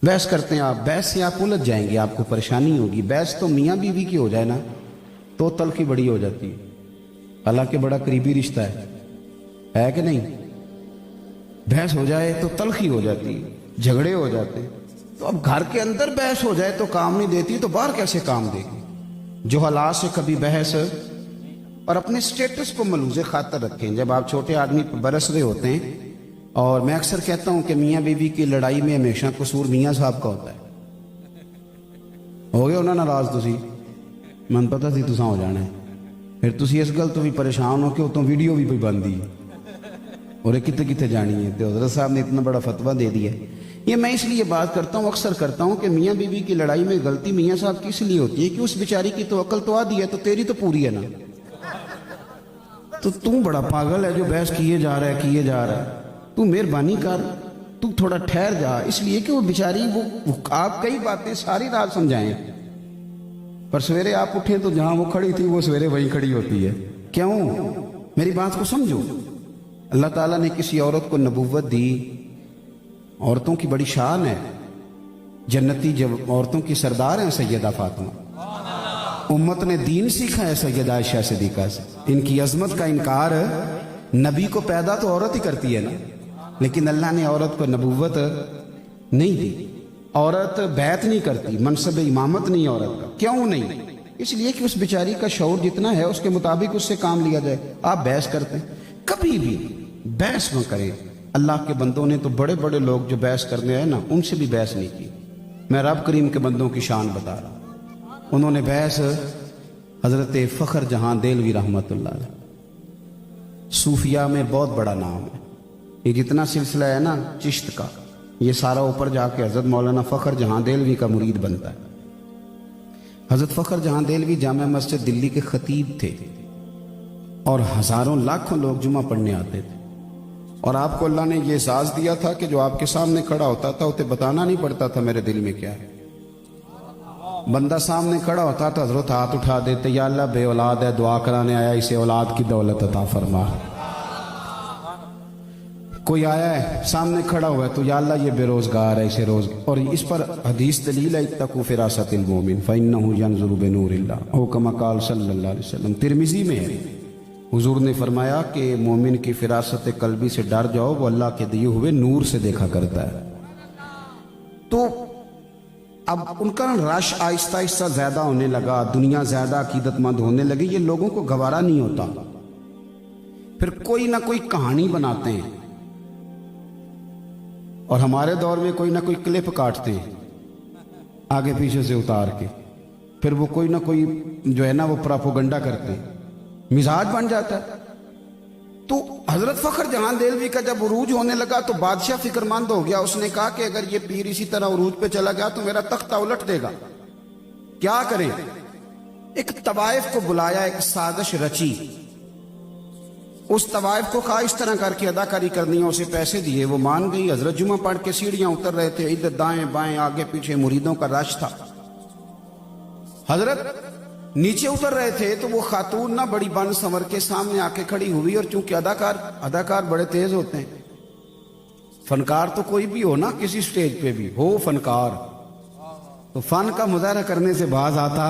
बहस करते हैं आप, बहस से आप उलझ जाएंगे, आपको परेशानी होगी। बहस तो मियाँ बीवी की हो जाए ना तो तलखी बड़ी हो जाती है, हालांकि बड़ा करीबी रिश्ता है कि नहीं। बहस हो जाए तो तलखी हो जाती है, झगड़े हो जाते हैं। तो अब घर के अंदर बहस हो जाए तो काम नहीं देती, तो बाहर कैसे काम देगी। जो हालात से कभी बहस, और अपने स्टेटस को मलूज़े खातर रखें। जब आप छोटे आदमी पर बरस रहे होते हैं, और मैं अक्सर कहता हूं कि मियाँ बीवी की लड़ाई में हमेशा कसूर मियाँ साहब का होता है। हो गए उन्होंने नाराज, तुसी मन पता सी तुसा हो जाना है, फिर तुसी इस गल तो भी परेशान हो कि उतों वीडियो भी कोई बंदी है और कितने कितने जानी है। तो हज़रत साहब ने इतना बड़ा फतवा दे दिया। ये मैं इसलिए बात करता हूँ, अक्सर करता हूँ कि मियाँ बीवी की लड़ाई में गलती मियाँ साहब की इसलिए होती है कि उस बेचारी की तो अकल तो आधी है, तो तेरी तो पूरी है ना। तो तू बड़ा पागल है जो बहस किए जा रहा है, तू मेहरबानी कर, तू थोड़ा ठहर जा। इसलिए कि वो बेचारी वो आप कई बातें सारी रात समझाएं, पर सवेरे आप उठें तो जहां वो खड़ी थी वो सवेरे वहीं खड़ी होती है। क्यों? मेरी बात को समझो। अल्लाह ताला ने किसी औरत को नबूवत दी, औरतों की बड़ी शान है, जन्नती जब औरतों की सरदार हैं सैयदा फातिमा। उम्मत ने दीन सीखा है सैयदा आयशा सिद्दीक़ा से। इनकी अजमत का इनकार नबी को पैदा तो औरत ही करती है ना, लेकिन अल्लाह ने औरत को नबूवत नहीं दी। औरत बैत नहीं करती, मनसब इमामत नहीं औरत का। क्यों नहीं? इसलिए कि उस बेचारी का शऊर जितना है उसके मुताबिक उससे काम लिया जाए। आप बहस करते हैं, कभी भी बहस न करें। अल्लाह के बंदों ने तो बड़े बड़े लोग जो बहस करने आए ना, उनसे भी बहस नहीं की। मैं रब करीम के बंदों की शान बता रहा हूं। उन्होंने बहस हजरत फखर जहां देलवी रहमतुल्लाह अलैह, सूफिया में बहुत बड़ा नाम है। ये जितना सिलसिला है ना चिश्त का, ये सारा ऊपर जाके हजरत मौलाना फखर जहां देलवी का मुरीद बनता है। हजरत फखर जहां देलवी जामा मस्जिद दिल्ली के खतीब थे, और हजारों लाखों लोग जुमा पढ़ने आते थे। और आपको अल्लाह ने ये एहसास दिया था कि जो आपके सामने खड़ा होता था उसे बताना नहीं पड़ता था मेरे दिल में क्या है। बंदा सामने खड़ा होता था, हजरत हाथ उठा देते, या अल्लाह बे औलाद है, दुआ कराने आया, इसे औलाद की दौलत अता फरमा। कोई आया है सामने खड़ा हुआ है तो या अल्लाह ये बेरोजगार है, इसे रोज। और इस पर हदीस दलील है, इत्तकू फिरासतिल मोमिन फइन्नहु यंजुरु बिनूरिल्लाह, ओ कमा क़ाल सल्लल्लाहु अलैहि वसल्लम। तिरमिज़ी में है, हुजूर ने फरमाया कि मोमिन की फिरासत कल्बी से डर जाओ, वो अल्लाह के दिए हुए नूर से देखा करता है। तो अब उनका रश आहिस्ता आहिस्ता ज्यादा होने लगा, दुनिया ज्यादा अकीदतमंद होने लगी, ये लोगों को गवारा नहीं होता। फिर कोई ना कोई कहानी बनाते हैं, और हमारे दौर में कोई ना कोई क्लिप काटते हैं आगे पीछे से उतार के, फिर वो कोई ना कोई जो है ना वो प्रोपेगेंडा करते हैं, मिजाज बन जाता है। तो हजरत फखर जहां देलवी का जब उरूज होने लगा तो बादशाह फिक्रमंद हो गया। उसने कहा कि अगर ये पीर इसी तरह उरूज पे चला गया तो मेरा तख्ता उलट देगा, क्या करें। एक तवाइफ को बुलाया, एक साजिश रची, उस तवाइफ को कहा इस तरह करके अदाकारी करनी है, उसे पैसे दिए, वो मान गई। हजरत जुमा पढ़ के सीढ़ियां उतर रहे थे, इधर दाएं बाएं आगे पीछे मुरीदों का रश था। हजरत नीचे उतर रहे थे तो वो खातून ना बड़ी बन संवर के सामने आके खड़ी हुई। और चूंकि अदाकार बड़े तेज होते हैं, फनकार तो कोई भी हो ना, किसी स्टेज पे भी हो फनकार, तो फन का मुजाहरा करने से बाज आता।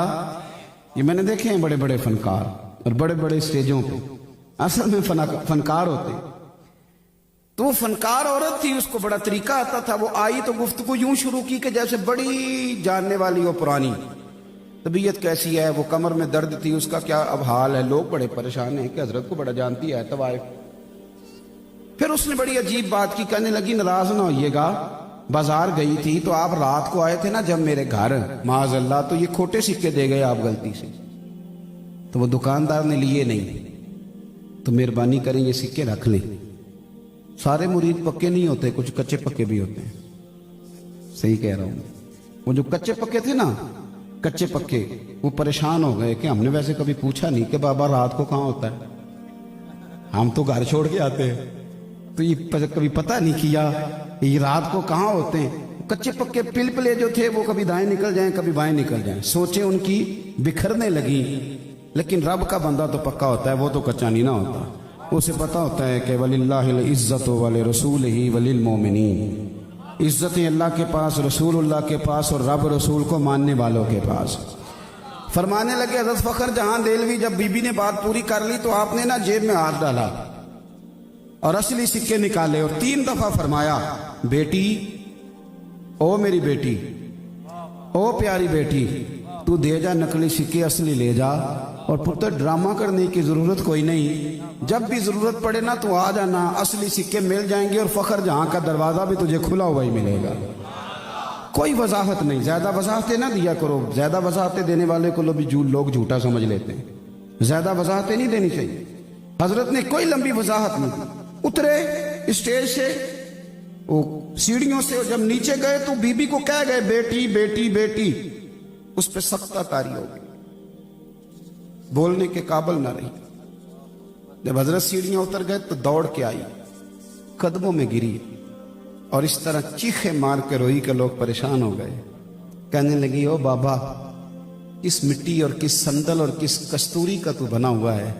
ये मैंने देखे हैं बड़े बड़े फनकार, और बड़े बड़े स्टेजों पे असल में फनकार होते। तो वो फनकार औरत थी, उसको बड़ा तरीका आता था। वो आई तो गुफ्तगू यूं शुरू की कि जैसे बड़ी जानने वाली हो पुरानी। तबीयत कैसी है, वो कमर में दर्द थी, उसका क्या अब हाल है। लोग बड़े परेशान हैं कि हजरत को बड़ा जानती है तवाइफ। फिर उसने बड़ी अजीब बात की, कहने लगी नाराज ना होइएगा, बाजार गई थी तो आप रात को आए थे ना जब मेरे घर, माज़अल्लाह, तो ये खोटे सिक्के दे गए आप गलती से, तो वो दुकानदार ने लिए नहीं, तो मेहरबानी करें ये सिक्के रख लें। सारे मुरीद पक्के नहीं होते, कुछ कच्चे पक्के भी होते हैं। सही कह रहा हूं। वो जो कच्चे पक्के थे ना, कच्चे पक्के, वो परेशान हो गए कि हमने वैसे कभी पूछा नहीं कि बाबा रात को कहाँ होता है, हम तो घर छोड़ के आते हैं, तो ये कभी पता नहीं किया ये रात को कहाँ होते हैं। कच्चे पक्के पिलपिले जो थे वो कभी दाएं निकल जाएं कभी बाएं निकल जाएं, सोचे उनकी बिखरने लगी। लेकिन रब का बंदा तो पक्का होता है, वो तो कच्चा नहीं ना होता। उसे पता होता है कि वलिल्लाहिल इज्जतु वलिरसूलिही वलिल मोमिनीन, عزتیں اللہ کے پاس، رسول اللہ کے پاس اور رب رسول کو ماننے والوں کے پاس۔ فرمانے لگے حضرت فخر جہاں دہلوی، جب بی بی نے بات پوری کر لی تو آپ نے نا جیب میں ہاتھ ڈالا اور اصلی سکے نکالے اور 3 دفعہ فرمایا، بیٹی، او میری بیٹی، او پیاری بیٹی، تو دے جا نقلی سکے، اصلی لے جا، اور پتر ڈرامہ کرنے کی ضرورت کوئی نہیں، جب بھی ضرورت پڑے نا تو آ جانا، اصلی سکے مل جائیں گے اور فخر جہاں کا دروازہ بھی تجھے کھلا ہوا ہی ملے گا۔ کوئی وضاحت نہیں، زیادہ وضاحتیں نہ دیا کرو، زیادہ وضاحتیں دینے والے کو لوگ جھوٹا سمجھ لیتے ہیں، زیادہ وضاحتیں نہیں دینی چاہیے۔ حضرت نے کوئی لمبی وضاحت نہیں دی، اترے اسٹیج سے، وہ سیڑھیوں سے، جب نیچے گئے تو بی بی کو کہہ گئے، بیٹی بیٹی بیٹی، اس پہ سختہ طاری ہو گئی، بولنے کے قابل نہ رہی۔ جب حضرت سیڑھیاں اتر گئے تو دوڑ کے آئی، قدموں میں گری اور اس طرح چیخے مار کے روئی کہ لوگ پریشان ہو گئے، کہنے لگی، او بابا، کس مٹی اور کس سندل اور کس کستوری کا تو بنا ہوا ہے؟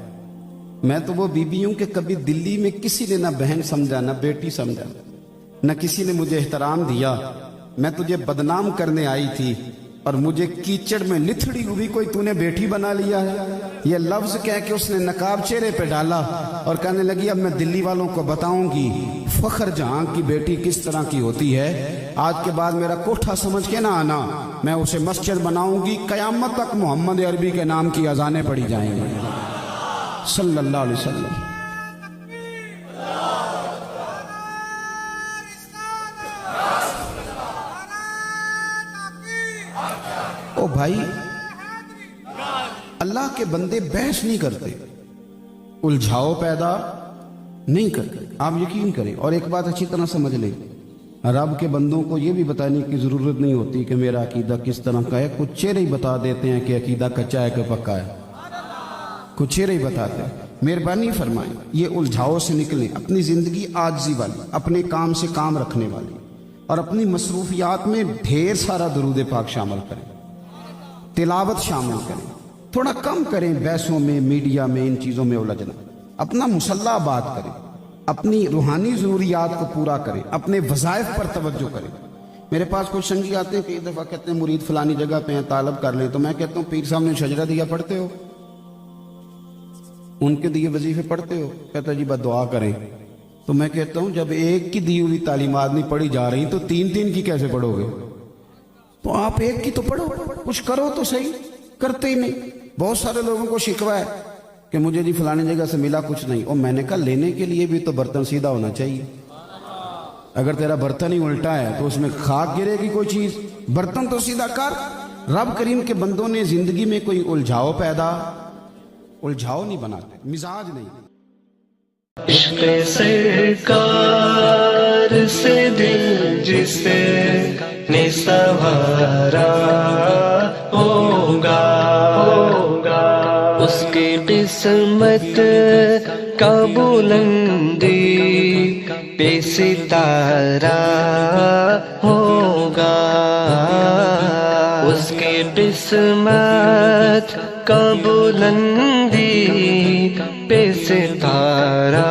میں تو وہ بیوی ہوں کہ کبھی دلی میں کسی نے نہ بہن سمجھا نہ بیٹی سمجھا، نہ کسی نے مجھے احترام دیا، میں تجھے بدنام کرنے آئی تھی اور مجھے کیچڑ میں لتھڑی ہوئی کوئی تو نے بیٹی بنا لیا ہے۔ یہ لفظ کہہ کے اس نے نقاب چہرے پہ ڈالا اور کہنے لگی، اب میں دلی والوں کو بتاؤں گی فخر جہاں کی بیٹی کس طرح کی ہوتی ہے، آج کے بعد میرا کوٹھا سمجھ کے نہ آنا، میں اسے مسجد بناؤں گی، قیامت تک محمد عربی کے نام کی اذانیں پڑھی جائیں گی، صلی اللہ علیہ وسلم۔ او بھائی، اللہ کے بندے بحث نہیں کرتے، الجھاؤ پیدا نہیں کرتے، آپ یقین کریں۔ اور ایک بات اچھی طرح سمجھ لیں، رب کے بندوں کو یہ بھی بتانے کی ضرورت نہیں ہوتی کہ میرا عقیدہ کس طرح کا ہے، کچھ چہرے ہی بتا دیتے ہیں کہ عقیدہ کچا ہے کہ پکا ہے، کچھ چہرے ہی بتاتے ہیں۔ مہربانی فرمائیں، یہ الجھاؤ سے نکلیں، اپنی زندگی عاجزی والی، اپنے کام سے کام رکھنے والی، اور اپنی مصروفیات میں ڈھیر سارا درود پاک شامل کریں، تلاوت شامل کریں، تھوڑا کم کریں بحثوں میں، میڈیا میں، ان چیزوں میں الجھنا، اپنا مسلح بات کریں، اپنی روحانی ضروریات کو پورا کریں، اپنے وظائف پر توجہ کریں۔ میرے پاس کچھ سنگی آتے ہیں، کئی دفعہ کہتے ہیں مرید فلانی جگہ پہ ہیں، طالب کر لیں، تو میں کہتا ہوں پیر صاحب نے شجرہ دیا پڑھتے ہو؟ ان کے دیے وظیفے پڑھتے ہو؟ کہتا ہے جی بس دعا کریں۔ تو میں کہتا ہوں جب ایک کی دی ہوئی تعلیمات نہیں پڑھی جا رہی تو 3 کی کیسے پڑھو گے؟ تو آپ ایک کی تو پڑھو، کچھ کرو تو صحیح، کرتے ہی نہیں۔ بہت سارے لوگوں کو شکوہ ہے کہ مجھے جی فلانی جگہ سے ملا کچھ نہیں، اور میں نے کہا لینے کے لیے بھی تو برتن سیدھا ہونا چاہیے، اگر تیرا برتن ہی الٹا ہے تو اس میں خاک گرے گی کوئی چیز، برتن تو سیدھا کر۔ رب کریم کے بندوں نے زندگی میں کوئی الجھاؤ نہیں بناتے، مزاج نہیں۔ عشق سرکار سے دل جس نے سنوارا ہوگا، اس کی قسمت کا بلندی پہ ستارہ ہوگا، اس کی قسمت کا بلندی پہ ستارہ